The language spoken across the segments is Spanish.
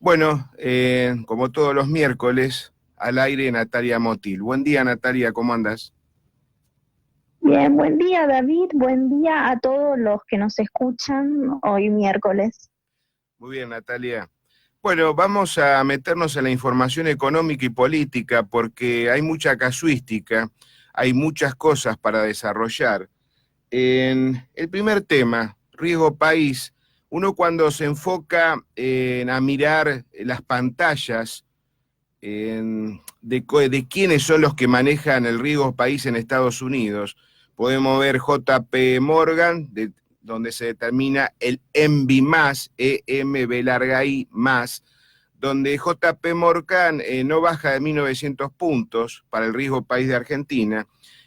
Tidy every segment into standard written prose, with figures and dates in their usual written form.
Bueno, como todos los miércoles, al aire Natalia Motil. Buen día, Natalia, ¿cómo andas? Bien, buen día David, buen día a todos los que nos escuchan hoy miércoles. Muy bien, Natalia. Bueno, vamos a meternos en la información económica y política porque hay mucha casuística, hay muchas cosas para desarrollar. En el primer tema, riesgo país, uno cuando se enfoca a mirar las pantallas de quiénes son los que manejan el riesgo país en Estados Unidos. Podemos ver JP Morgan, donde se determina el EMBI más, EMB larga I más, donde JP Morgan no baja de 1900 puntos para el riesgo país de Argentina.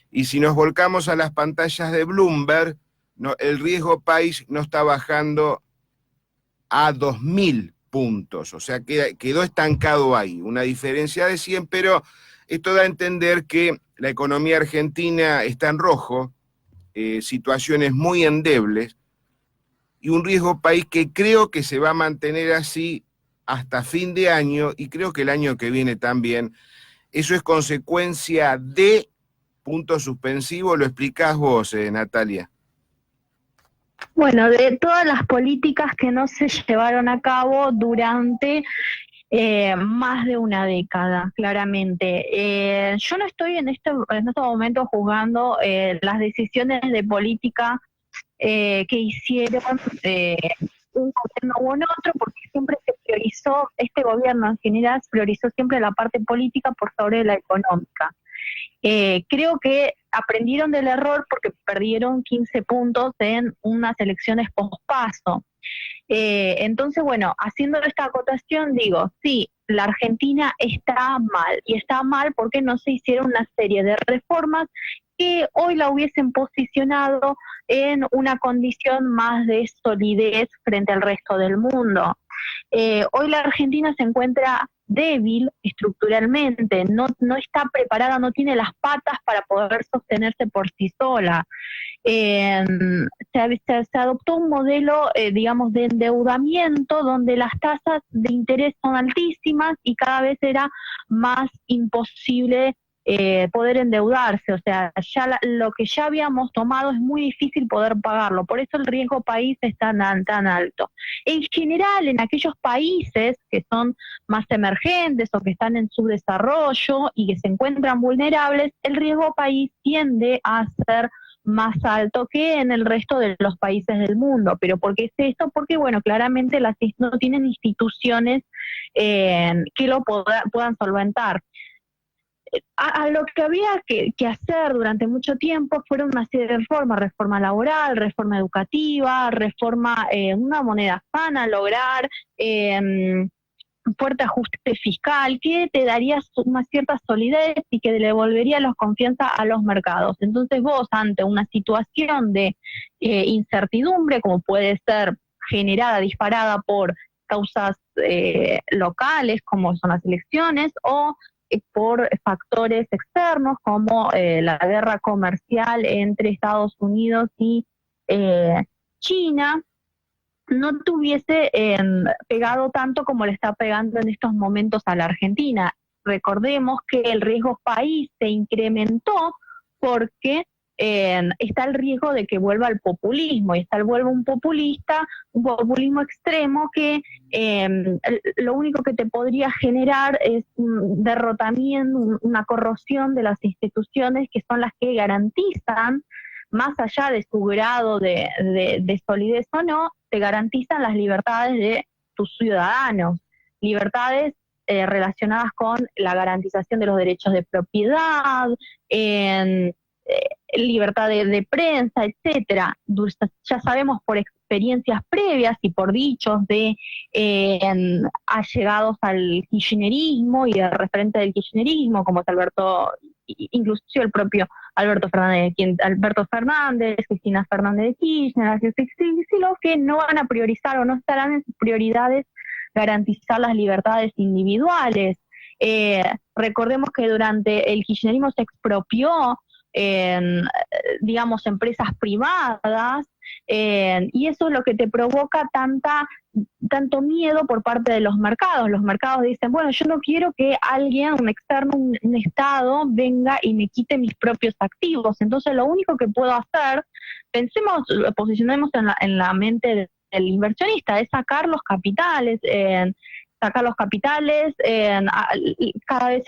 Y si nos volcamos a las pantallas de Bloomberg, no, el riesgo país no está bajando a 2000 puntos, o sea, quedó estancado ahí, una diferencia de 100, pero esto da a entender que la economía argentina está en rojo, situaciones muy endebles, y un riesgo país que creo que se va a mantener así hasta fin de año, y creo que el año que viene también. Eso es consecuencia de punto suspensivo, lo explicás vos, Natalia. Bueno, de todas las políticas que no se llevaron a cabo durante más de una década, claramente. Yo no estoy en este momento juzgando las decisiones de política que hicieron un gobierno u un otro, porque siempre se priorizó, este gobierno en general priorizó siempre la parte política por sobre la económica. Creo que aprendieron del error porque perdieron 15 puntos en unas elecciones pospaso. Entonces, bueno, haciendo esta acotación, digo, sí, la Argentina está mal, y está mal porque no se hicieron una serie de reformas que hoy la hubiesen posicionado en una condición más de solidez frente al resto del mundo. Hoy la Argentina se encuentra débil estructuralmente, no está preparada, no tiene las patas para poder sostenerse por sí sola. Eh, se adoptó un modelo, digamos, de endeudamiento donde las tasas de interés son altísimas y cada vez era más imposible poder endeudarse. O sea, lo que ya habíamos tomado es muy difícil poder pagarlo, por eso el riesgo país es tan alto. En general, en aquellos países que son más emergentes o que están en subdesarrollo y que se encuentran vulnerables, el riesgo país tiende a ser más alto que en el resto de los países del mundo. ¿Pero por qué es esto? Porque, bueno, claramente no tienen instituciones que lo puedan solventar. A lo que había que hacer durante mucho tiempo fueron una serie de reformas: reforma laboral, reforma educativa, reforma, una moneda sana, lograr un fuerte ajuste fiscal que te daría una cierta solidez y que le devolvería la confianza a los mercados. Entonces vos, ante una situación de incertidumbre, como puede ser generada, disparada por causas locales, como son las elecciones, o por factores externos, como la guerra comercial entre Estados Unidos y China, no tuviese pegado tanto como le está pegando en estos momentos a la Argentina. Recordemos que el riesgo país se incrementó porque está el riesgo de que vuelva el populismo, y está vuelve un populismo extremo que lo único que te podría generar es un derrotamiento, una corrosión de las instituciones que son las que garantizan, más allá de su grado de solidez o no, te garantizan las libertades de tus ciudadanos, libertades relacionadas con la garantización de los derechos de propiedad, en libertad de prensa, etcétera. Ya sabemos por experiencias previas y por dichos de allegados al kirchnerismo y de referente del kirchnerismo, como es inclusive el propio Alberto Fernández, Cristina Fernández de Kirchner, que no van a priorizar o no estarán en sus prioridades garantizar las libertades individuales. Recordemos que durante el kirchnerismo se expropió digamos, empresas privadas, y eso es lo que te provoca tanto miedo por parte de los mercados. Los mercados dicen, bueno, yo no quiero que alguien, un externo, un Estado, venga y me quite mis propios activos. Entonces lo único que puedo hacer, posicionemos en la mente del inversionista, es sacar los capitales, cada vez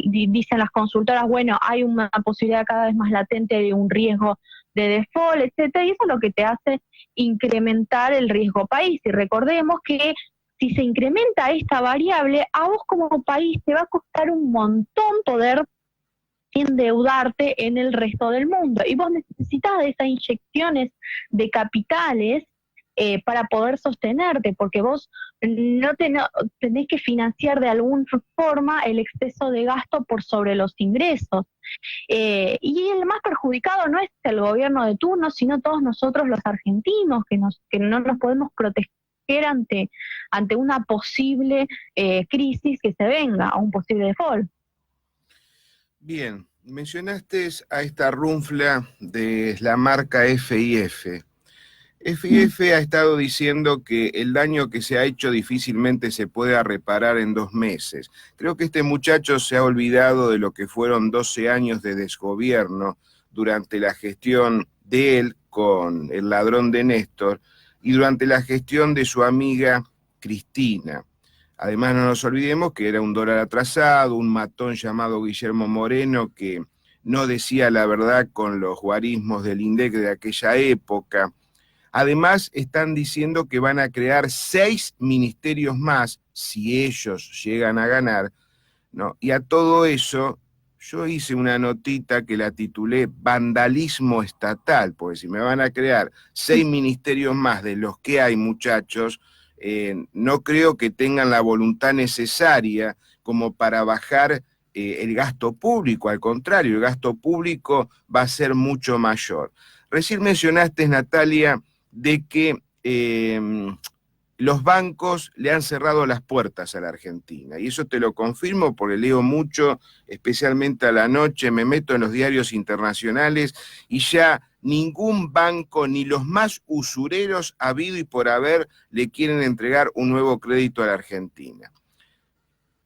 dicen las consultoras, bueno, hay una posibilidad cada vez más latente de un riesgo de default, etcétera, y eso es lo que te hace incrementar el riesgo país. Y recordemos que si se incrementa esta variable, a vos como país te va a costar un montón poder endeudarte en el resto del mundo. Y vos necesitas de esas inyecciones de capitales para poder sostenerte, porque vos tenés que financiar de alguna forma el exceso de gasto por sobre los ingresos. Y el más perjudicado no es el gobierno de turno, sino todos nosotros los argentinos, que no nos podemos proteger ante una posible crisis que se venga, o un posible default. Bien, mencionaste a esta runfla de la marca FIF. FIF ha estado diciendo que el daño que se ha hecho difícilmente se pueda reparar en 2 meses. Creo que este muchacho se ha olvidado de lo que fueron 12 años de desgobierno durante la gestión de él con el ladrón de Néstor y durante la gestión de su amiga Cristina. Además, no nos olvidemos que era un dólar atrasado, un matón llamado Guillermo Moreno que no decía la verdad con los guarismos del INDEC de aquella época. Además, están diciendo que van a crear 6 ministerios más si ellos llegan a ganar, ¿no? Y a todo eso, yo hice una notita que la titulé Vandalismo Estatal, porque si me van a crear 6 ministerios más de los que hay, muchachos, no creo que tengan la voluntad necesaria como para bajar el gasto público. Al contrario, el gasto público va a ser mucho mayor. Recién mencionaste, Natalia, de que los bancos le han cerrado las puertas a la Argentina. Y eso te lo confirmo porque leo mucho, especialmente a la noche, me meto en los diarios internacionales y ya ningún banco, ni los más usureros habido y por haber, le quieren entregar un nuevo crédito a la Argentina.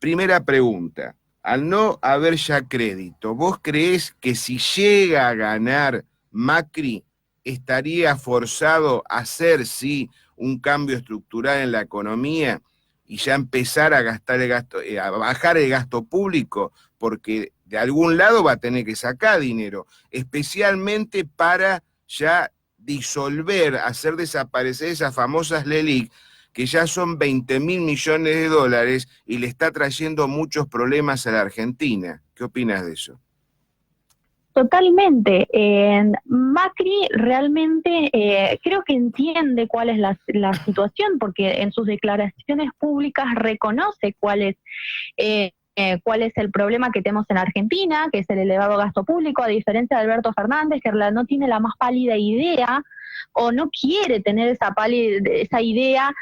Primera pregunta, al no haber ya crédito, ¿vos creés que si llega a ganar Macri, estaría forzado a hacer, sí, un cambio estructural en la economía y ya empezar a gastar a bajar el gasto público? Porque de algún lado va a tener que sacar dinero, especialmente para ya disolver, hacer desaparecer esas famosas LELIQ, que ya son 20.000 millones de dólares y le está trayendo muchos problemas a la Argentina. ¿Qué opinas de eso? Totalmente. Macri realmente creo que entiende cuál es la situación, porque en sus declaraciones públicas reconoce cuál es el problema que tenemos en Argentina, que es el elevado gasto público, a diferencia de Alberto Fernández, que no tiene la más pálida idea o no quiere tener esa idea,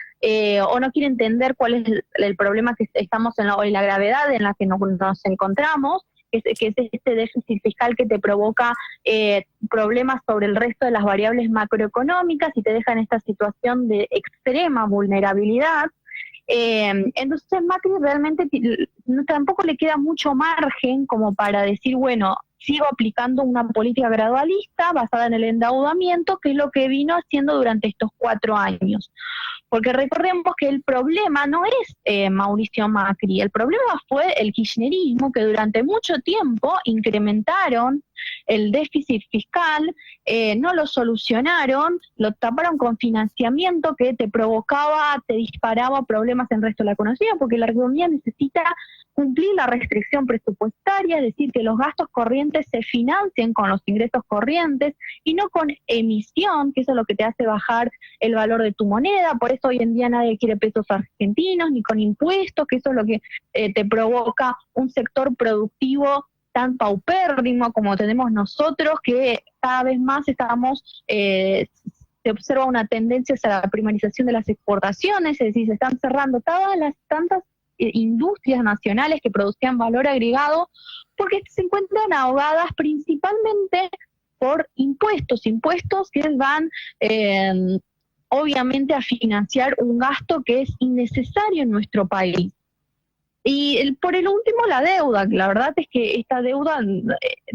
o no quiere entender cuál es el problema que estamos y la gravedad en la que nos encontramos, que es este déficit fiscal que te provoca problemas sobre el resto de las variables macroeconómicas y te deja en esta situación de extrema vulnerabilidad. Entonces Macri realmente tampoco le queda mucho margen como para decir, bueno, sigo aplicando una política gradualista basada en el endeudamiento, que es lo que vino haciendo durante estos 4 años. Porque recordemos que el problema no es Mauricio Macri, el problema fue el kirchnerismo, que durante mucho tiempo incrementaron el déficit fiscal, no lo solucionaron, lo taparon con financiamiento que te disparaba problemas en el resto de la economía, porque la economía necesita cumplir la restricción presupuestaria, es decir, que los gastos corrientes se financien con los ingresos corrientes y no con emisión, que eso es lo que te hace bajar el valor de tu moneda. Por eso hoy en día nadie quiere pesos argentinos, ni con impuestos, que eso es lo que te provoca un sector productivo tan paupérrimo como tenemos nosotros, que cada vez más se observa una tendencia hacia la primarización de las exportaciones, es decir, se están cerrando todas las tantas industrias nacionales que producían valor agregado, porque se encuentran ahogadas principalmente por impuestos que van obviamente a financiar un gasto que es innecesario en nuestro país. Y por el último, la deuda. La verdad es que esta deuda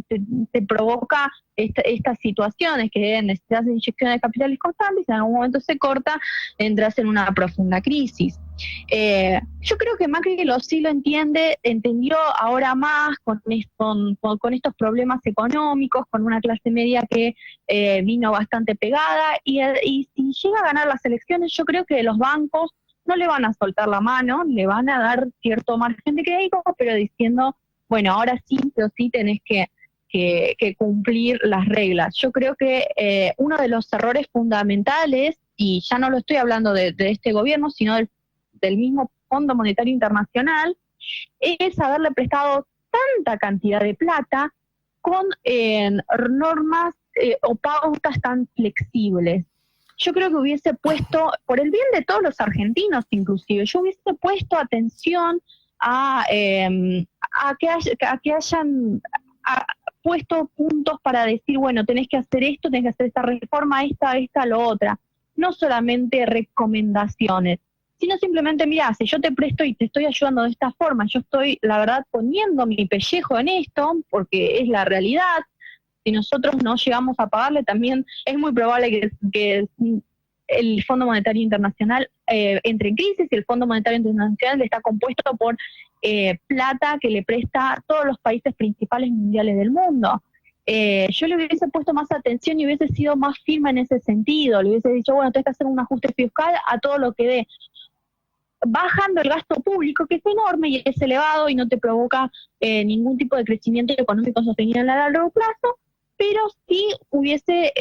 te provoca estas situaciones que necesitas de inyecciones de capitales constantes, y en algún momento se corta, entras en una profunda crisis. Yo creo que Macri sí lo entendió ahora más con estos problemas económicos, con una clase media que vino bastante pegada, y si llega a ganar las elecciones, yo creo que los bancos no le van a soltar la mano, le van a dar cierto margen de crédito, pero diciendo, bueno, ahora sí, pero sí tenés que cumplir las reglas. Yo creo que uno de los errores fundamentales, y ya no lo estoy hablando de este gobierno, sino del mismo Fondo Monetario Internacional, es haberle prestado tanta cantidad de plata con normas o pautas tan flexibles. Yo creo que hubiese puesto, por el bien de todos los argentinos inclusive, yo hubiese puesto atención a que hayan puesto puntos para decir, bueno, tenés que hacer esto, tenés que hacer esta reforma, esta, lo otra. No solamente recomendaciones, sino simplemente, mira, si yo te presto y te estoy ayudando de esta forma, yo estoy, la verdad, poniendo mi pellejo en esto, porque es la realidad. Si nosotros no llegamos a pagarle, también es muy probable que el Fondo Monetario Internacional entre en crisis, y el Fondo Monetario Internacional está compuesto por plata que le presta a todos los países principales mundiales del mundo. Yo le hubiese puesto más atención y hubiese sido más firme en ese sentido. Le hubiese dicho, bueno, tenés que hacer un ajuste fiscal a todo lo que dé, bajando el gasto público, que es enorme y es elevado y no te provoca ningún tipo de crecimiento económico sostenible a largo plazo, pero sí hubiese,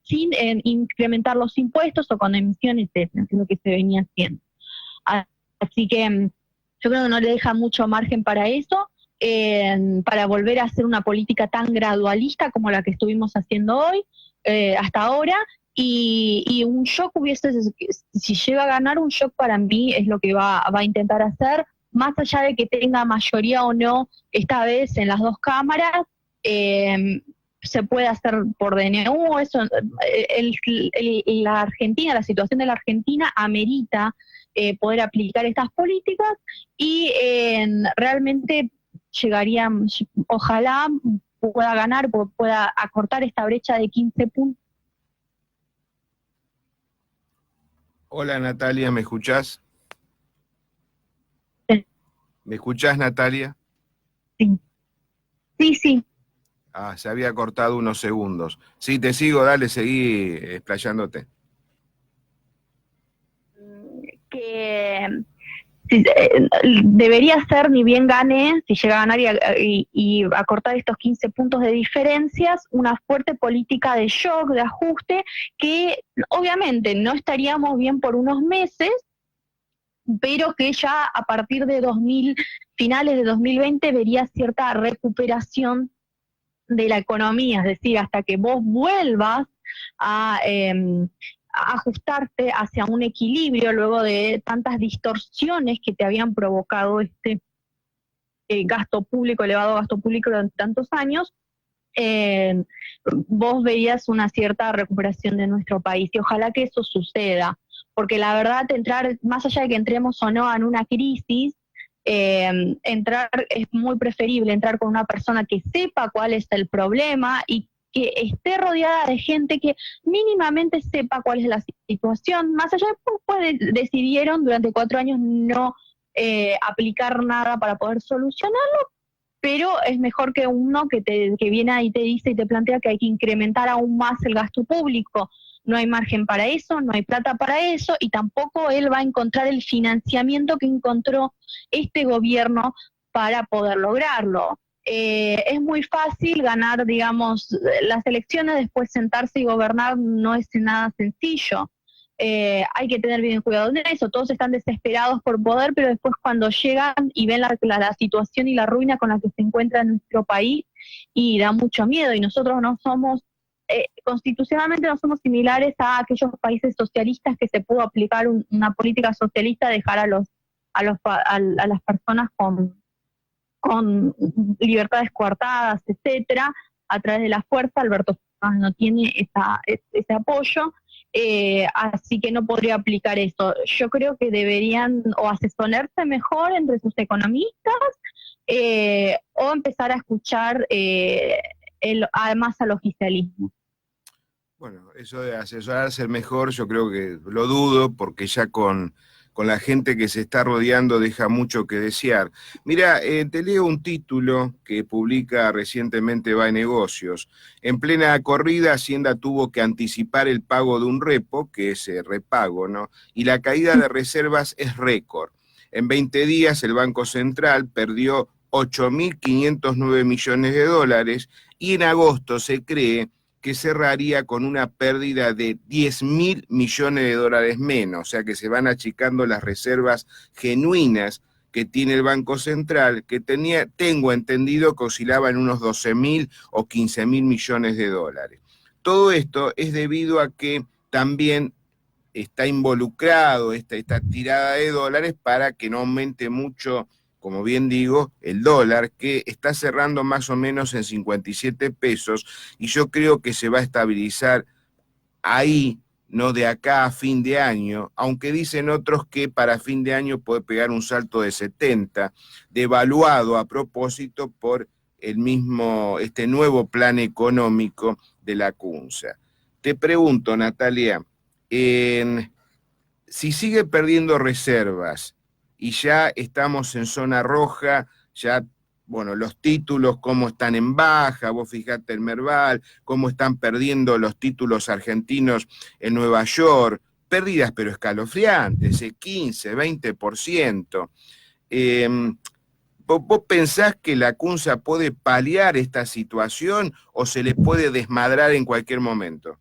sin incrementar los impuestos o con emisiones, etcétera, que es lo que se venía haciendo. Así que yo creo que no le deja mucho margen para eso, para volver a hacer una política tan gradualista como la que estuvimos haciendo hoy, hasta ahora. Y un shock si llega a ganar, un shock para mí es lo que va a intentar hacer, más allá de que tenga mayoría o no esta vez en las dos cámaras. Se puede hacer por DNU, eso, la Argentina, la situación de la Argentina amerita poder aplicar estas políticas, y realmente llegarían, ojalá pueda ganar, pueda acortar esta brecha de 15 puntos. Hola Natalia, ¿me escuchás? Sí. ¿Me escuchás, Natalia? Sí. Sí. Se había cortado unos segundos. Sí, te sigo, dale, seguí explayándote. Que debería ser, ni bien gane, si llega a ganar y acortar estos 15 puntos de diferencias, una fuerte política de shock, de ajuste, que obviamente no estaríamos bien por unos meses, pero que ya a partir de finales de 2020 vería cierta recuperación de la economía, es decir, hasta que vos vuelvas a ajustarte hacia un equilibrio luego de tantas distorsiones que te habían provocado este gasto público, elevado gasto público durante tantos años, vos veías una cierta recuperación de nuestro país, y ojalá que eso suceda, porque la verdad, más allá de que entremos o no en una crisis, es muy preferible entrar con una persona que sepa cuál es el problema y que esté rodeada de gente que mínimamente sepa cuál es la situación, más allá de que decidieron durante 4 años no aplicar nada para poder solucionarlo, pero es mejor que uno que viene ahí y te dice y te plantea que hay que incrementar aún más el gasto público. No hay margen para eso, no hay plata para eso, y tampoco él va a encontrar el financiamiento que encontró este gobierno para poder lograrlo. Es muy fácil ganar, digamos, las elecciones, después sentarse y gobernar no es nada sencillo. Hay que tener bien cuidado en eso. Todos están desesperados por poder, pero después cuando llegan y ven la situación y la ruina con la que se encuentra nuestro país, y da mucho miedo, y nosotros no somos constitucionalmente no somos similares a aquellos países socialistas que se pudo aplicar una política socialista, dejar a a las personas con libertades coartadas, etcétera, a través de la fuerza. Alberto Fernández no tiene ese apoyo, así que no podría aplicar eso. Yo creo que deberían o asesorarse mejor entre sus economistas, o empezar a escuchar además al oficialismo. Bueno, eso de asesorarse mejor, yo creo que lo dudo, porque ya con la gente que se está rodeando deja mucho que desear. Mira, te leo un título que publica recientemente Va Negocios. En plena corrida, Hacienda tuvo que anticipar el pago de un repo, que es repago, ¿no? Y la caída de reservas es récord. En 20 días el Banco Central perdió 8.509 millones de dólares y en agosto se cree que cerraría con una pérdida de 10.000 millones de dólares menos, o sea que se van achicando las reservas genuinas que tiene el Banco Central, que tengo entendido que oscilaba en unos 12.000 o 15.000 millones de dólares. Todo esto es debido a que también está involucrado esta tirada de dólares para que no aumente mucho, como bien digo, el dólar, que está cerrando más o menos en 57 pesos, y yo creo que se va a estabilizar ahí, no de acá a fin de año, aunque dicen otros que para fin de año puede pegar un salto de 70, devaluado a propósito por este nuevo plan económico de la CUNSA. Te pregunto, Natalia, si sigue perdiendo reservas y ya estamos en zona roja, ya, bueno, los títulos, cómo están en baja, vos fijate el Merval, cómo están perdiendo los títulos argentinos en Nueva York, pérdidas pero escalofriantes, 15, 20%. ¿Vos pensás que la CUNSA puede paliar esta situación o se le puede desmadrar en cualquier momento?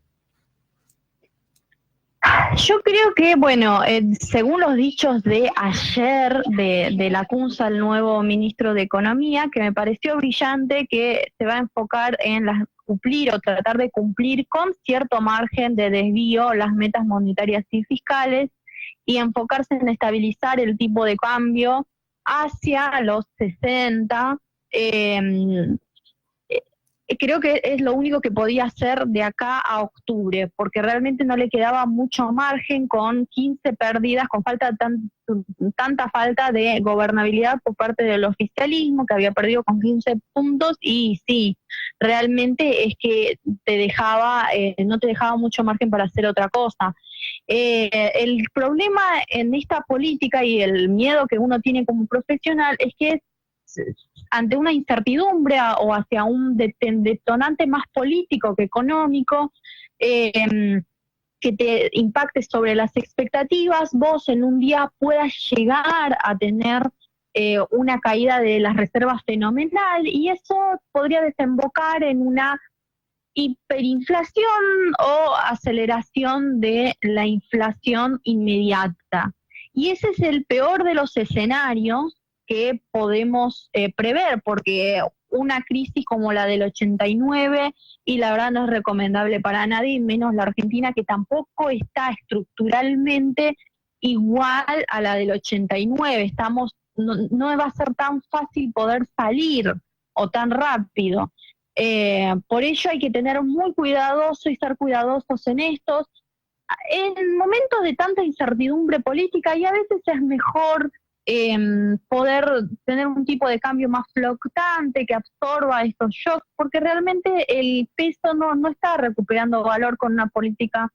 Yo creo que, bueno, según los dichos de ayer de la CUNSA, el nuevo ministro de Economía, que me pareció brillante, que se va a enfocar en cumplir o tratar de cumplir con cierto margen de desvío las metas monetarias y fiscales, y enfocarse en estabilizar el tipo de cambio hacia los 60. Creo que es lo único que podía hacer de acá a octubre, porque realmente no le quedaba mucho margen con 15 pérdidas, con tanta falta de gobernabilidad por parte del oficialismo, que había perdido con 15 puntos, y sí, realmente es que no te dejaba mucho margen para hacer otra cosa. El problema en esta política y el miedo que uno tiene como profesional es que ante una incertidumbre o hacia un detonante más político que económico, que te impacte sobre las expectativas, vos en un día puedas llegar a tener una caída de las reservas fenomenal, y eso podría desembocar en una hiperinflación o aceleración de la inflación inmediata. Y ese es el peor de los escenarios que podemos prever, porque una crisis como la del 89, y la verdad no es recomendable para nadie, menos la Argentina, que tampoco está estructuralmente igual a la del 89. No va a ser tan fácil poder salir o tan rápido. Por ello hay que tener muy cuidadoso y ser cuidadosos en estos. En momentos de tanta incertidumbre política, y a veces es mejor poder tener un tipo de cambio más flotante que absorba estos shocks, porque realmente el peso no está recuperando valor con una política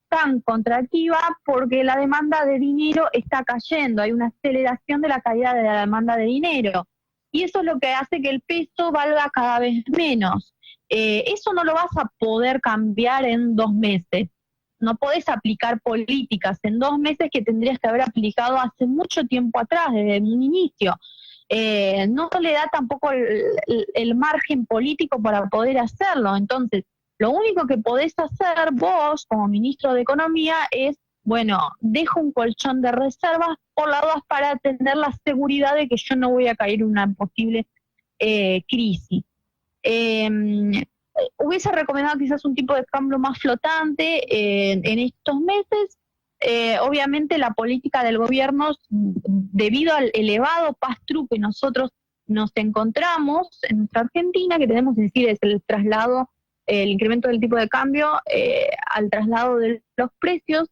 tan contractiva, porque la demanda de dinero está cayendo, hay una aceleración de la caída de la demanda de dinero, y eso es lo que hace que el peso valga cada vez menos. Eso no lo vas a poder cambiar en 2 meses. No podés aplicar políticas en 2 meses que tendrías que haber aplicado hace mucho tiempo atrás, desde un inicio. No le da tampoco el margen político para poder hacerlo. Entonces, lo único que podés hacer vos, como ministro de Economía, es, bueno, dejo un colchón de reservas por las dudas para tener la seguridad de que yo no voy a caer en una posible crisis. Hubiese recomendado quizás un tipo de cambio más flotante en estos meses, obviamente la política del gobierno, debido al elevado pass-through que nosotros nos encontramos en nuestra Argentina, que tenemos que decir es el traslado, el incremento del tipo de cambio al traslado de los precios,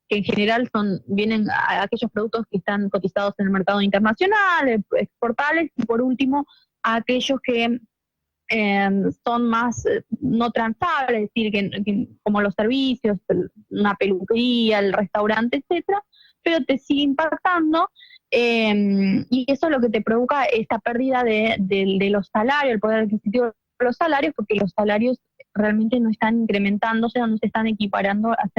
que en general vienen a aquellos productos que están cotizados en el mercado internacional, exportables, y por último a aquellos que son más no transables, es decir, que como los servicios, una peluquería, el restaurante, etcétera, pero te sigue impactando, y eso es lo que te provoca esta pérdida de los salarios, el poder adquisitivo de los salarios, porque los salarios realmente no están incrementándose, no se están equiparando a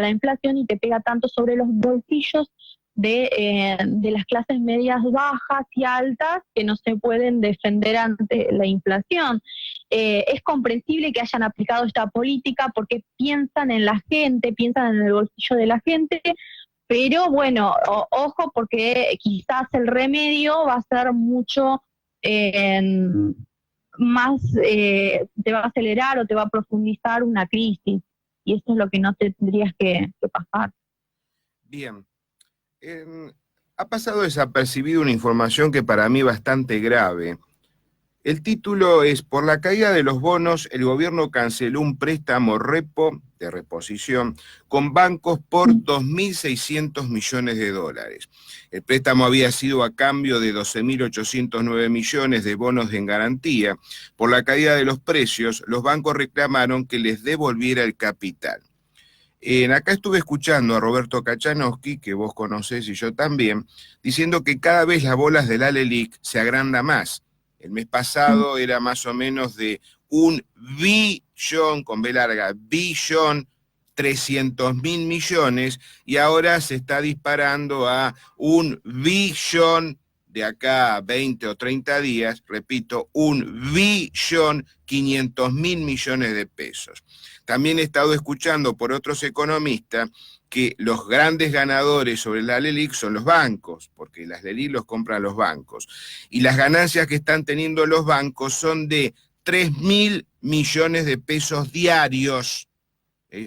la inflación, y te pega tanto sobre los bolsillos de las clases medias bajas y altas, que no se pueden defender ante la inflación. Es comprensible que hayan aplicado esta política porque piensan en la gente, piensan en el bolsillo de la gente, pero bueno, ojo, porque quizás el remedio va a ser mucho más, te va a acelerar o te va a profundizar una crisis, y eso es lo que no tendrías que pasar. Bien. Ha pasado desapercibido una información que para mí es bastante grave. El título es: por la caída de los bonos, el gobierno canceló un préstamo repo de reposición con bancos por 2.600 millones de dólares. El préstamo había sido a cambio de 12.809 millones de bonos en garantía. Por la caída de los precios, los bancos reclamaron que les devolviera el capital. Acá estuve escuchando a Roberto Kachanowski, que vos conocés y yo también, diciendo que cada vez las bolas del LELIQ se agranda más. El mes pasado era más o menos de 1.000.000.000, con B larga, 1.300.000 millones, y ahora se está disparando a 1.000.000.000 de acá a 20 o 30 días, repito, 1.500.000 millones de pesos. También he estado escuchando por otros economistas que los grandes ganadores sobre la LELIQ son los bancos, porque las LELIQ los compran los bancos. Y las ganancias que están teniendo los bancos son de 3.000 millones de pesos diarios.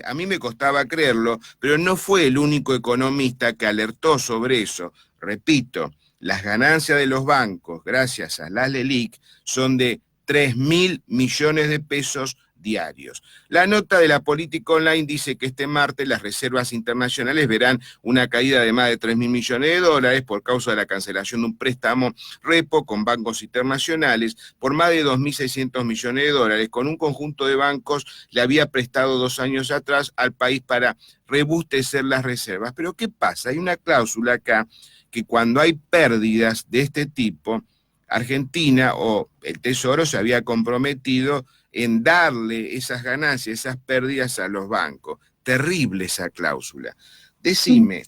A mí me costaba creerlo, pero no fue el único economista que alertó sobre eso. Repito, las ganancias de los bancos, gracias a las LELIQ, son de 3.000 millones de pesos diarios. La nota de la Política Online dice que este martes las reservas internacionales verán una caída de más de 3.000 millones de dólares por causa de la cancelación de un préstamo repo con bancos internacionales por más de 2.600 millones de dólares, con un conjunto de bancos le había prestado 2 años atrás al país para rebustecer las reservas. Pero ¿qué pasa? Hay una cláusula acá que cuando hay pérdidas de este tipo, Argentina o el Tesoro se había comprometido en darle esas ganancias, esas pérdidas a los bancos. Terrible esa cláusula. Decime,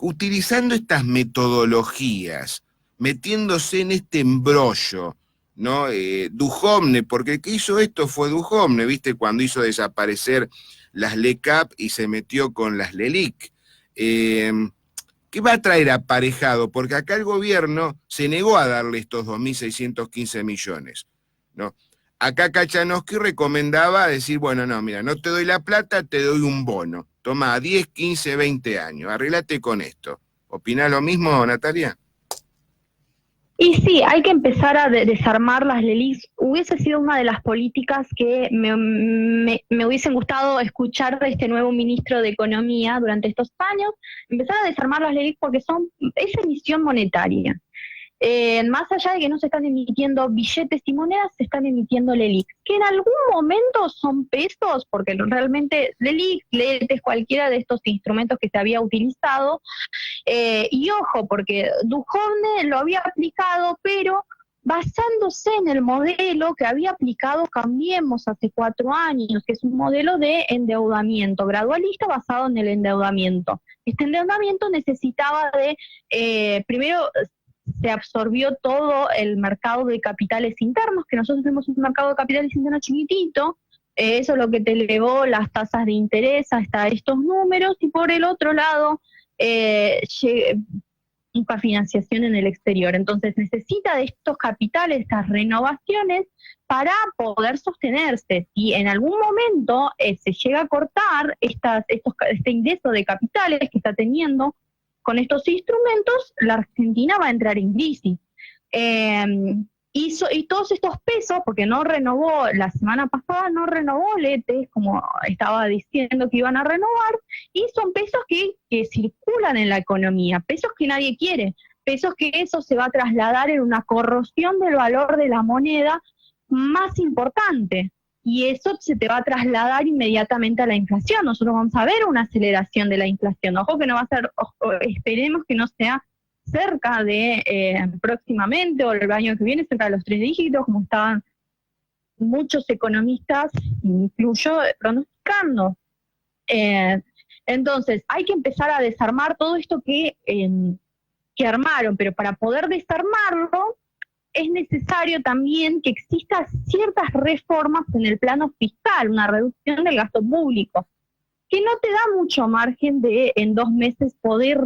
utilizando estas metodologías, metiéndose en este embrollo, ¿no? Duhovne, porque el que hizo esto fue Duhovne, ¿viste? Cuando hizo desaparecer las LECAP y se metió con las LELIQ. ¿Qué va a traer aparejado? Porque acá el gobierno se negó a darle estos 2.615 millones, ¿no? Acá Kachanowski recomendaba decir, bueno, no, mira, no te doy la plata, te doy un bono. Toma 10, 15, 20 años, arreglate con esto. ¿Opinás lo mismo, Natalia? Y sí, hay que empezar a desarmar las LELIQ. Hubiese sido una de las políticas que me hubiesen gustado escuchar de este nuevo ministro de Economía durante estos años, empezar a desarmar las LELIQ porque es emisión monetaria. Más allá de que no se están emitiendo billetes y monedas, se están emitiendo LELIQ, que en algún momento son pesos, porque realmente LELIQ, LETES, cualquiera de estos instrumentos que se había utilizado, y ojo, porque Duhovne lo había aplicado, pero basándose en el modelo que había aplicado Cambiemos hace 4 años, que es un modelo de endeudamiento gradualista basado en el endeudamiento. Este endeudamiento necesitaba primero, se absorbió todo el mercado de capitales internos, que nosotros tenemos un mercado de capitales internos chiquitito, eso es lo que te elevó las tasas de interés hasta estos números, y por el otro lado, busca financiación en el exterior. Entonces necesita de estos capitales, estas renovaciones, para poder sostenerse. Si en algún momento se llega a cortar este ingreso de capitales que está teniendo con estos instrumentos, la Argentina va a entrar en crisis. Y todos estos pesos, porque no renovó, la semana pasada no renovó Letes, como estaba diciendo que iban a renovar, y son pesos que circulan en la economía, pesos que nadie quiere, pesos que eso se va a trasladar en una corrosión del valor de la moneda más importante, y eso se te va a trasladar inmediatamente a la inflación. Nosotros vamos a ver una aceleración de la inflación. Ojo que no va a ser, esperemos que no sea cerca de próximamente o el año que viene, cerca de los 3 dígitos, como estaban muchos economistas, incluyo, pronosticando. Entonces, hay que empezar a desarmar todo esto que armaron, pero para poder desarmarlo es necesario también que existan ciertas reformas en el plano fiscal, una reducción del gasto público, que no te da mucho margen de en 2 meses poder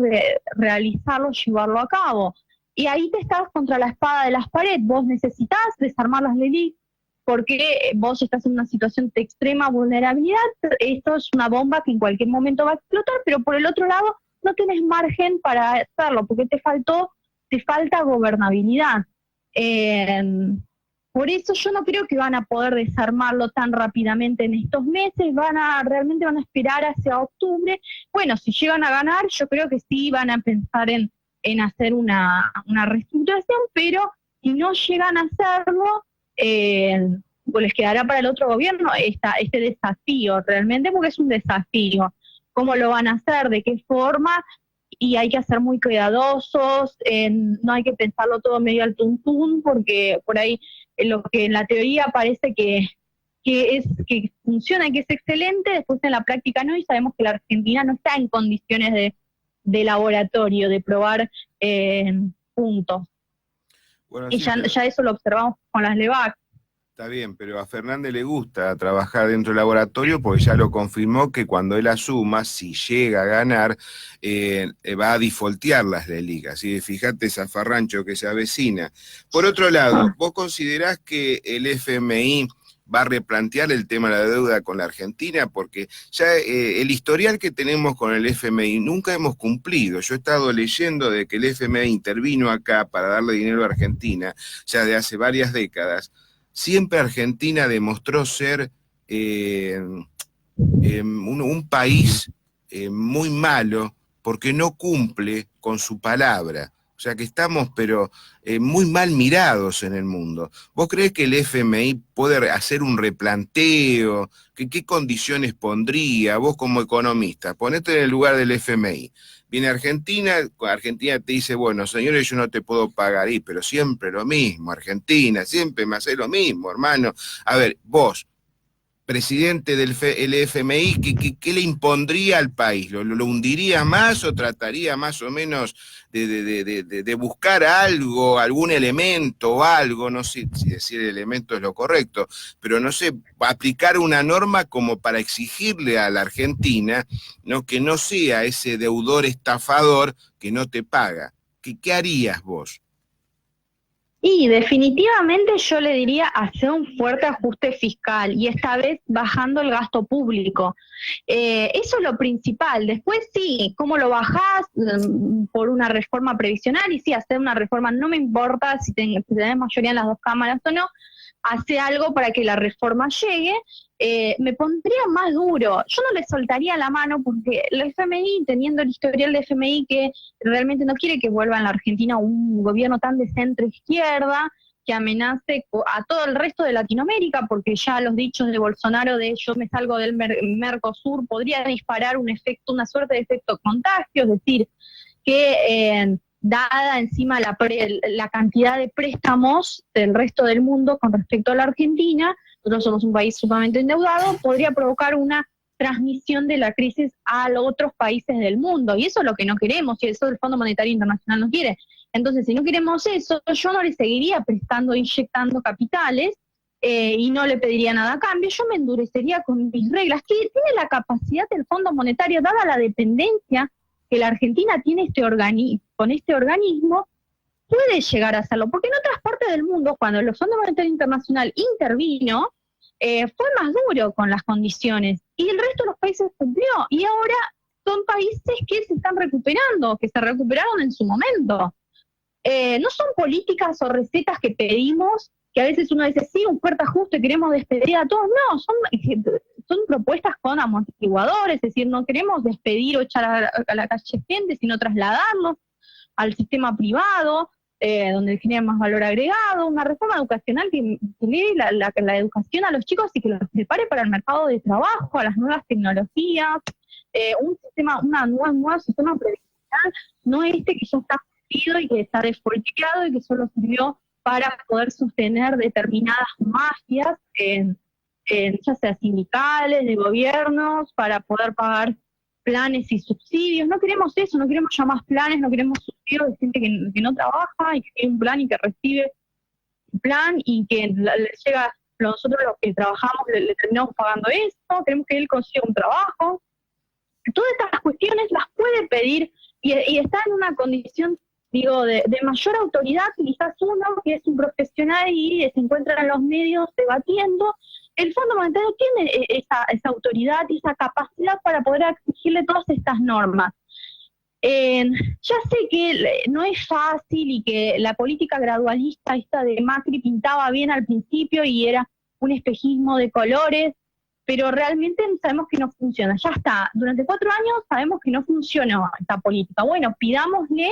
realizarlo, llevarlo a cabo. Y ahí te estás contra la espada de las paredes. Vos necesitas desarmar las LELIQ porque vos estás en una situación de extrema vulnerabilidad. Esto es una bomba que en cualquier momento va a explotar, pero por el otro lado no tenés margen para hacerlo porque te falta gobernabilidad. Por eso yo no creo que van a poder desarmarlo tan rápidamente en estos meses, realmente van a esperar hacia octubre. Bueno, si llegan a ganar, yo creo que sí van a pensar en hacer una reestructuración, pero si no llegan a hacerlo, pues les quedará para el otro gobierno este desafío realmente, porque es un desafío. ¿Cómo lo van a hacer? ¿De qué forma? Y hay que ser muy cuidadosos, no hay que pensarlo todo medio al tuntún, porque por ahí lo que en la teoría parece que funciona y que es excelente, después en la práctica no, y sabemos que la Argentina no está en condiciones de laboratorio, de probar puntos. Bueno, y sí, ya eso lo observamos con las LEVAC. Está bien, pero a Fernández le gusta trabajar dentro del laboratorio porque ya lo confirmó que cuando él asuma, si llega a ganar, va a defaultear las LELIQ. Así que fíjate ese zafarrancho que se avecina. Por otro lado, ¿vos considerás que el FMI va a replantear el tema de la deuda con la Argentina? Porque ya el historial que tenemos con el FMI nunca hemos cumplido. Yo he estado leyendo de que el FMI intervino acá para darle dinero a Argentina ya de hace varias décadas. Siempre Argentina demostró ser un país muy malo porque no cumple con su palabra. O sea que estamos, pero muy mal mirados en el mundo. ¿Vos creés que el FMI puede hacer un replanteo? ¿Qué condiciones pondría? Vos como economista, ponete en el lugar del FMI. Viene Argentina te dice, bueno, señores, yo no te puedo pagar, pero siempre lo mismo, Argentina, siempre me hace lo mismo, hermano. A ver, vos, presidente del FMI, ¿qué le impondría al país? ¿Lo hundiría más o trataría más o menos de buscar algo, algún elemento o algo? No sé si decir elemento es lo correcto, pero no sé, aplicar una norma como para exigirle a la Argentina, ¿no?, que no sea ese deudor estafador que no te paga. ¿Qué harías vos? Y definitivamente yo le diría hacer un fuerte ajuste fiscal y esta vez bajando el gasto público. Eso es lo principal. Después sí, ¿cómo lo bajás? Por una reforma previsional, y sí, hacer una reforma, no me importa si tenés mayoría en las 2 cámaras o no, hace algo para que la reforma llegue. Me pondría más duro. Yo no le soltaría la mano porque el FMI, teniendo el historial de FMI que realmente no quiere que vuelva en la Argentina un gobierno tan de centro izquierda que amenace a todo el resto de Latinoamérica, porque ya los dichos de Bolsonaro de yo me salgo del Mercosur podría disparar una suerte de efecto contagio, es decir, que dada encima la cantidad de préstamos del resto del mundo con respecto a la Argentina, nosotros somos un país sumamente endeudado, podría provocar una transmisión de la crisis a los otros países del mundo, y eso es lo que no queremos, y eso el Fondo Monetario Internacional no quiere. Entonces, si no queremos eso, yo no le seguiría prestando, inyectando capitales, y no le pediría nada a cambio. Yo me endurecería con mis reglas. ¿Qué tiene la capacidad del Fondo Monetario, dada la dependencia que la Argentina tiene con este organismo, puede llegar a hacerlo, porque en otras partes del mundo, cuando el Fondo Monetario Internacional intervino, fue más duro con las condiciones, y el resto de los países cumplió, y ahora son países que se están recuperando, que se recuperaron en su momento. No son políticas o recetas que pedimos, que a veces uno dice, sí, un fuerte ajuste, queremos despedir a todos. No, son propuestas con amortiguadores, es decir, no queremos despedir o echar a la calle gente, sino trasladarlos al sistema privado, donde genera más valor agregado, una reforma educacional que le dé la educación a los chicos y que los prepare para el mercado de trabajo, a las nuevas tecnologías, un nuevo sistema previsional, no este que ya está y que está desfolteado y que solo sirvió para poder sostener determinadas mafias, ya sea sindicales, de gobiernos, para poder pagar planes y subsidios. No queremos eso, no queremos ya más planes, no queremos subsidios de gente que no trabaja y que tiene un plan y que recibe un plan y que le llega, nosotros los que trabajamos le terminamos pagando eso, queremos que él consiga un trabajo. Todas estas cuestiones las puede pedir y está en una condición, digo, de mayor autoridad, quizás uno que es un profesional y se encuentra en los medios debatiendo. El Fondo Monetario tiene esa autoridad y esa capacidad para poder exigirle todas estas normas. Ya sé que no es fácil y que la política gradualista esta de Macri pintaba bien al principio y era un espejismo de colores, pero realmente sabemos que no funciona. Ya está, durante 4 años sabemos que no funcionó esta política. Bueno, pidámosle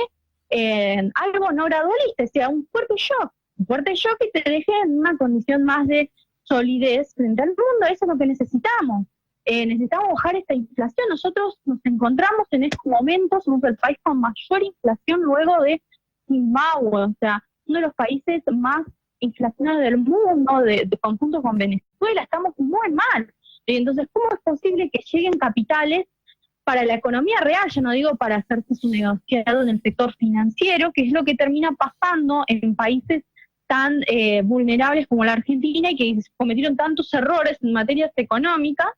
algo no gradualista, o sea, un fuerte shock que te deje en una condición más de solidez frente al mundo. Eso es lo que necesitamos. Necesitamos bajar esta inflación. Nosotros nos encontramos en estos momentos, somos el país con mayor inflación luego de Zimbabue, o sea, uno de los países más inflacionarios del mundo, de conjunto con Venezuela. Estamos muy mal. Entonces, ¿cómo es posible que lleguen capitales para la economía real? Ya no digo para hacerse su negociado en el sector financiero, que es lo que termina pasando en países tan vulnerables como la Argentina y que cometieron tantos errores en materias económicas.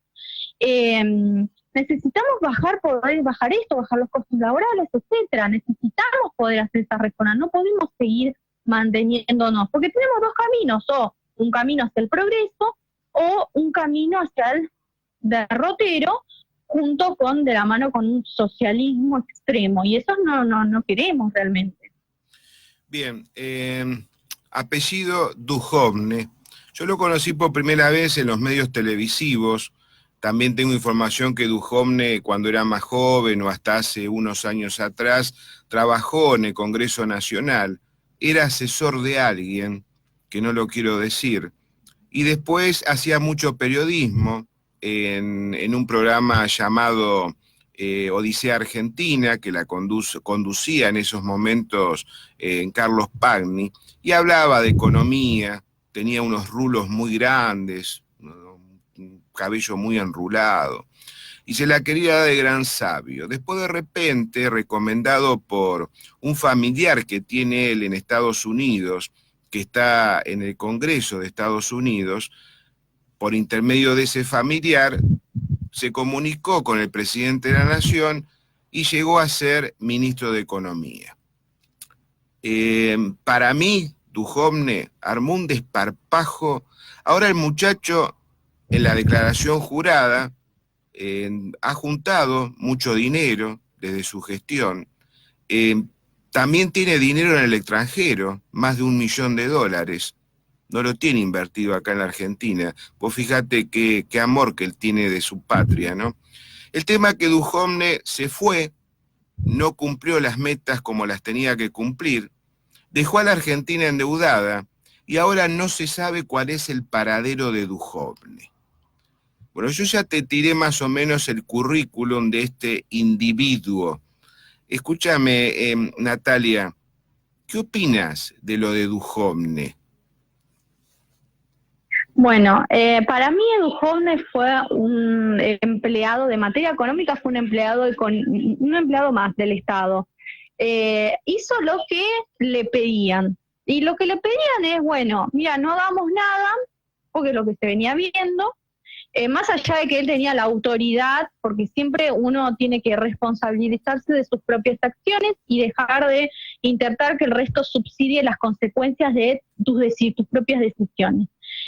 Necesitamos poder bajar esto, bajar los costos laborales, etcétera. Necesitamos poder hacer esa reforma, no podemos seguir manteniéndonos, porque tenemos 2 caminos, o un camino hacia el progreso o un camino hacia el derrotero, junto con, de la mano con un socialismo extremo, y eso no queremos realmente. Bien, apellido Duhovne. Yo lo conocí por primera vez en los medios televisivos. También tengo información que Duhovne, cuando era más joven o hasta hace unos años atrás, trabajó en el Congreso Nacional. Era asesor de alguien, que no lo quiero decir, y después hacía mucho periodismo en un programa llamado Odisea Argentina, que la conducía en esos momentos Carlos Pagni, y hablaba de economía, tenía unos rulos muy grandes, un cabello muy enrulado, y se la quería dar de gran sabio. Después, de repente, recomendado por un familiar que tiene él en Estados Unidos, que está en el Congreso de Estados Unidos, por intermedio de ese familiar, se comunicó con el presidente de la Nación y llegó a ser ministro de Economía. Para mí, Duhovne armó un desparpajo. Ahora el muchacho, en la declaración jurada, ha juntado mucho dinero desde su gestión. También tiene dinero en el extranjero, más de $1 millón. No lo tiene invertido acá en la Argentina. Vos fíjate qué amor que él tiene de su patria, ¿no? El tema es que Duhovne se fue, no cumplió las metas como las tenía que cumplir, dejó a la Argentina endeudada y ahora no se sabe cuál es el paradero de Duhovne. Bueno, yo ya te tiré más o menos el currículum de este individuo. Escúchame, Natalia, ¿qué opinas de lo de Duhovne? Bueno, para mí Duhovne fue un empleado de materia económica, fue un empleado más del Estado. Hizo lo que le pedían. Y lo que le pedían es, bueno, mira, no hagamos nada, porque es lo que se venía viendo, más allá de que él tenía la autoridad, porque siempre uno tiene que responsabilizarse de sus propias acciones y dejar de intentar que el resto subsidie las consecuencias de tus propias decisiones.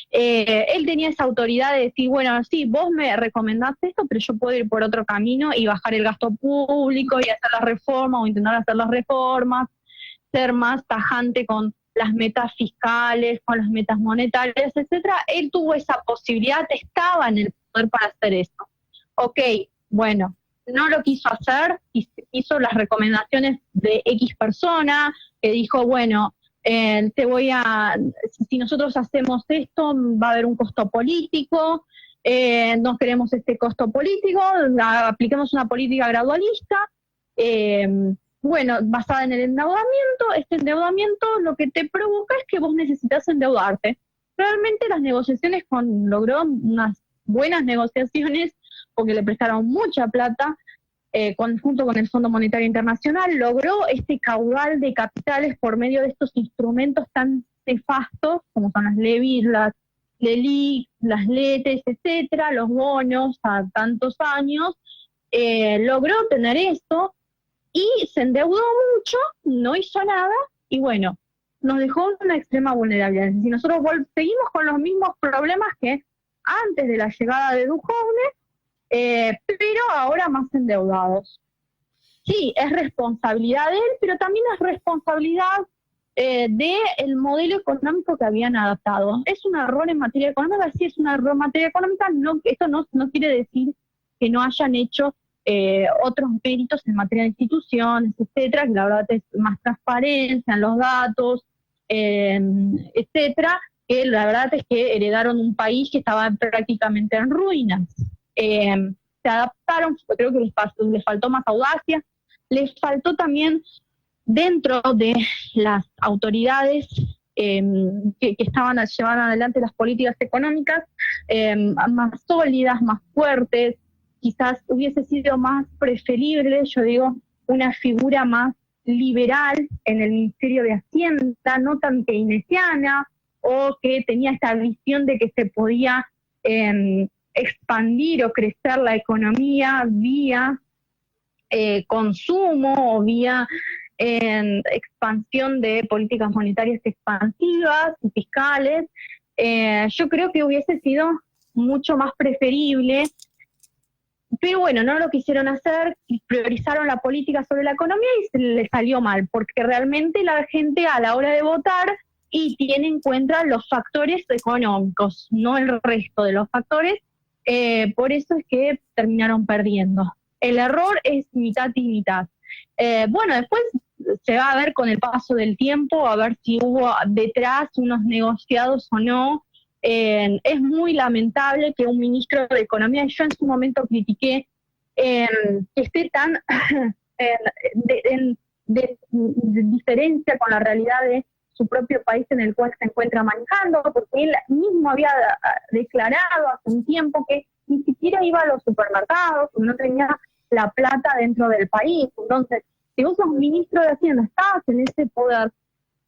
Él tenía esa autoridad de decir, bueno, sí, vos me recomendaste esto, pero yo puedo ir por otro camino y bajar el gasto público y hacer las reformas o intentar hacer las reformas, ser más tajante con las metas fiscales, con las metas monetarias, etcétera. Él tuvo esa posibilidad, estaba en el poder para hacer eso. Ok, bueno, no lo quiso hacer y hizo las recomendaciones de X persona, que dijo, bueno, si nosotros hacemos esto, va a haber un costo político, no queremos este costo político, apliquemos una política gradualista, bueno, basada en el endeudamiento. Este endeudamiento lo que te provoca es que vos necesitas endeudarte. Realmente las negociaciones logró unas buenas negociaciones porque le prestaron mucha plata, junto con el Fondo Monetario Internacional, logró este caudal de capitales por medio de estos instrumentos tan nefastos como son las levies, las LELIQ, las LETES, etcétera, los bonos a tantos años. Logró tener esto y se endeudó mucho, no hizo nada, y bueno, nos dejó una extrema vulnerabilidad. Si nosotros seguimos con los mismos problemas que antes de la llegada de Duhovne, pero ahora más endeudados. Sí, es responsabilidad de él, pero también es responsabilidad del modelo económico que habían adaptado. ¿Es un error en materia económica? Sí, es un error en materia económica. No, esto no quiere decir que no hayan hecho otros méritos en materia de instituciones, etcétera, que la verdad es más transparencia en los datos, etcétera, que la verdad es que heredaron un país que estaba prácticamente en ruinas. Se adaptaron, creo que les faltó más audacia, les faltó también dentro de las autoridades que estaban llevando adelante las políticas económicas más sólidas, más fuertes. Quizás hubiese sido más preferible, yo digo, una figura más liberal en el Ministerio de Hacienda, no tan keynesiana, o que tenía esta visión de que se podía expandir o crecer la economía vía consumo o vía expansión de políticas monetarias expansivas y fiscales. Yo creo que hubiese sido mucho más preferible. Pero bueno, no lo quisieron hacer, priorizaron la política sobre la economía y se les salió mal, porque realmente la gente a la hora de votar y tiene en cuenta los factores económicos, no el resto de los factores, por eso es que terminaron perdiendo. El error es mitad y mitad. Bueno, después se va a ver con el paso del tiempo, a ver si hubo detrás unos negociados o no. Es muy lamentable que un ministro de Economía, yo en su momento critiqué, que esté tan de diferencia con la realidad de su propio país en el cual se encuentra manejando, porque él mismo había declarado hace un tiempo que ni siquiera iba a los supermercados, que no tenía la plata dentro del país. Entonces, si vos sos ministro de Hacienda, estás en ese poder,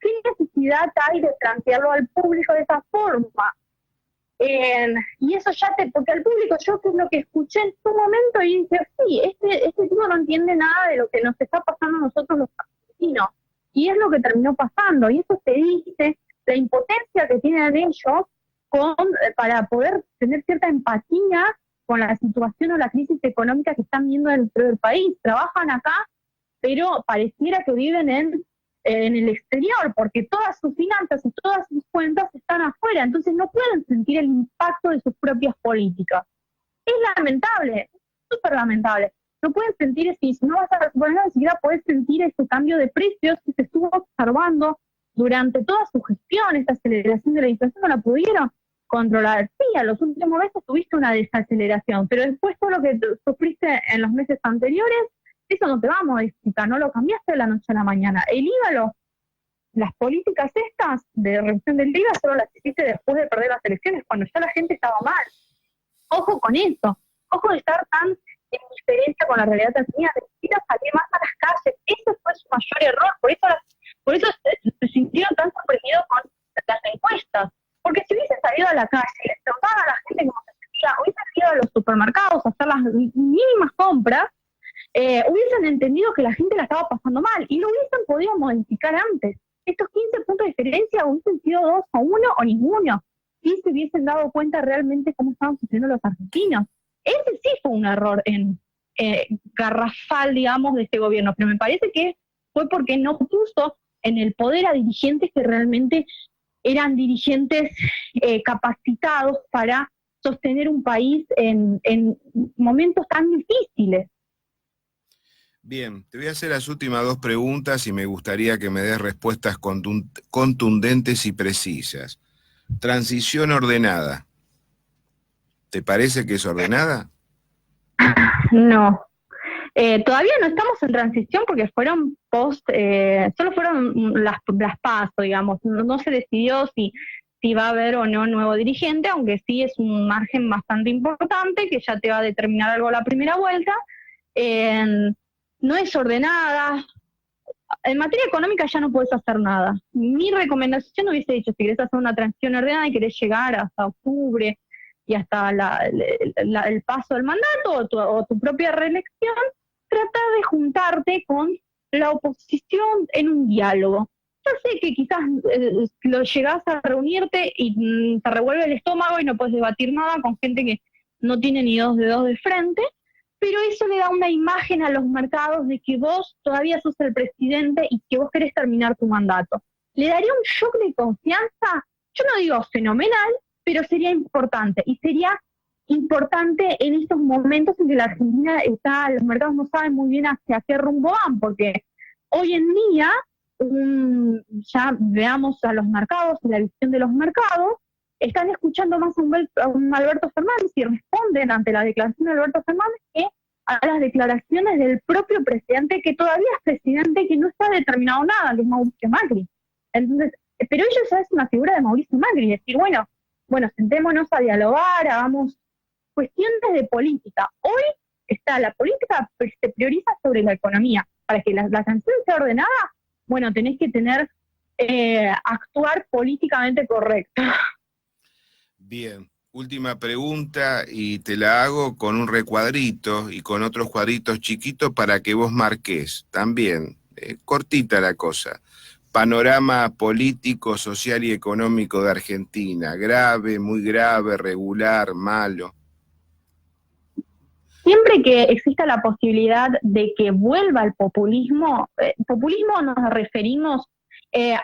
¿qué necesidad hay de plantearlo al público de esa forma? Y eso porque al público yo es lo que escuché en su momento y dije, sí, este tipo no entiende nada de lo que nos está pasando a nosotros los argentinos. Y es lo que terminó pasando. Y eso te dice la impotencia que tienen ellos para poder tener cierta empatía con la situación o la crisis económica que están viendo dentro del país. Trabajan acá, pero pareciera que viven en el exterior, porque todas sus finanzas y todas sus cuentas están afuera, entonces no pueden sentir el impacto de sus propias políticas. Es lamentable, súper lamentable. No pueden sentir, si no vas a la supermercado, ni siquiera puedes sentir ese cambio de precios que se estuvo observando durante toda su gestión. Esta aceleración de la inflación no la pudieron controlar. Sí, a los últimos meses tuviste una desaceleración, pero después todo lo que sufriste en los meses anteriores, eso no te va a modificar, no lo cambiaste de la noche a la mañana. El IVA, las políticas estas de reducción del IVA solo las hiciste después de perder las elecciones, cuando ya la gente estaba mal. Ojo con eso, ojo de estar tan en diferencia con la realidad argentina, necesitas salir más a las calles. Ese fue su mayor error, por eso se sintieron tan sorprendidos con las encuestas, porque si hubiesen salido a la calle y les preguntaban a la gente cómo se sentía, hubiesen entendido que la gente la estaba pasando mal y lo hubiesen podido modificar antes. Estos 15 puntos de diferencia hubiesen sido 2 o 1 o ninguno, si se hubiesen dado cuenta realmente cómo estaban sufriendo los argentinos. Ese sí fue un error garrafal, digamos, de este gobierno, pero me parece que fue porque no puso en el poder a dirigentes que realmente eran dirigentes capacitados para sostener un país en momentos tan difíciles. Bien, te voy a hacer las últimas 2 preguntas y me gustaría que me des respuestas contundentes y precisas. Transición ordenada. ¿Te parece que es ordenada? No. Todavía no estamos en transición porque fueron solo fueron las PASO, digamos. No se decidió si va a haber o no nuevo dirigente, aunque sí es un margen bastante importante que ya te va a determinar algo la primera vuelta. No es ordenada. En materia económica ya no puedes hacer nada. Mi recomendación hubiese dicho, si querés hacer una transición ordenada y querés llegar hasta octubre y hasta el paso del mandato o tu propia reelección, trata de juntarte con la oposición en un diálogo. Yo sé que quizás lo llegás a reunirte y te revuelve el estómago y no puedes debatir nada con gente que no tiene ni 2 dedos de frente, pero eso le da una imagen a los mercados de que vos todavía sos el presidente y que vos querés terminar tu mandato. ¿Le daría un shock de confianza? Yo no digo fenomenal, pero sería importante. Y sería importante en estos momentos en que la Argentina los mercados no saben muy bien hacia qué rumbo van, porque hoy en día, ya veamos a los mercados, la visión de los mercados, están escuchando más a un Alberto Fernández y responden ante la declaración de Alberto Fernández que a las declaraciones del propio presidente, que todavía es presidente, que no está determinado nada, que es Mauricio Macri. Entonces, pero ellos ya es una figura de Mauricio Macri, decir, bueno, sentémonos a dialogar, hagamos cuestiones de política. Hoy la política se prioriza sobre la economía. Para que la sanción sea ordenada, bueno, tenés que actuar políticamente correcto. Bien, última pregunta y te la hago con un recuadrito y con otros cuadritos chiquitos para que vos marques. También, cortita la cosa. Panorama político, social y económico de Argentina. Grave, muy grave, regular, malo. Siempre que exista la posibilidad de que vuelva el populismo, populismo nos referimos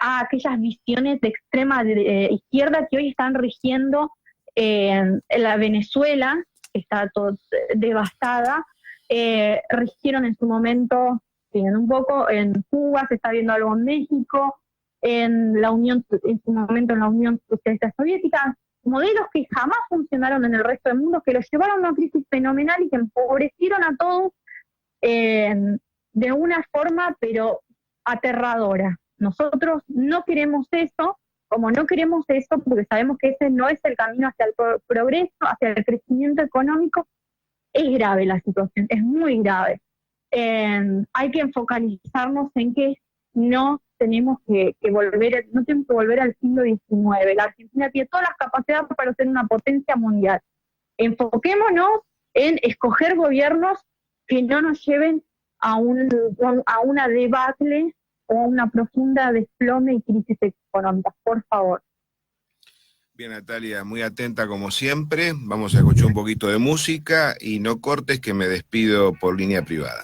a aquellas visiones de extrema izquierda que hoy están rigiendo la Venezuela, que está todo devastada, rigieron en su momento, en un poco, en Cuba, se está viendo algo en México, en su momento en la Unión Socialista Soviética, modelos que jamás funcionaron en el resto del mundo, que los llevaron a una crisis fenomenal y que empobrecieron a todos de una forma, pero aterradora. Nosotros no queremos eso, como no queremos eso, porque sabemos que ese no es el camino hacia el progreso, hacia el crecimiento económico. Es grave la situación, es muy grave. Hay que focalizarnos en que no tenemos que volver al siglo XIX. La Argentina tiene todas las capacidades para ser una potencia mundial. Enfoquémonos en escoger gobiernos que no nos lleven a una debacle o a una profunda desplome y crisis económica, por favor. Bien, Natalia, muy atenta como siempre. Vamos a escuchar un poquito de música y no cortes que me despido por línea privada.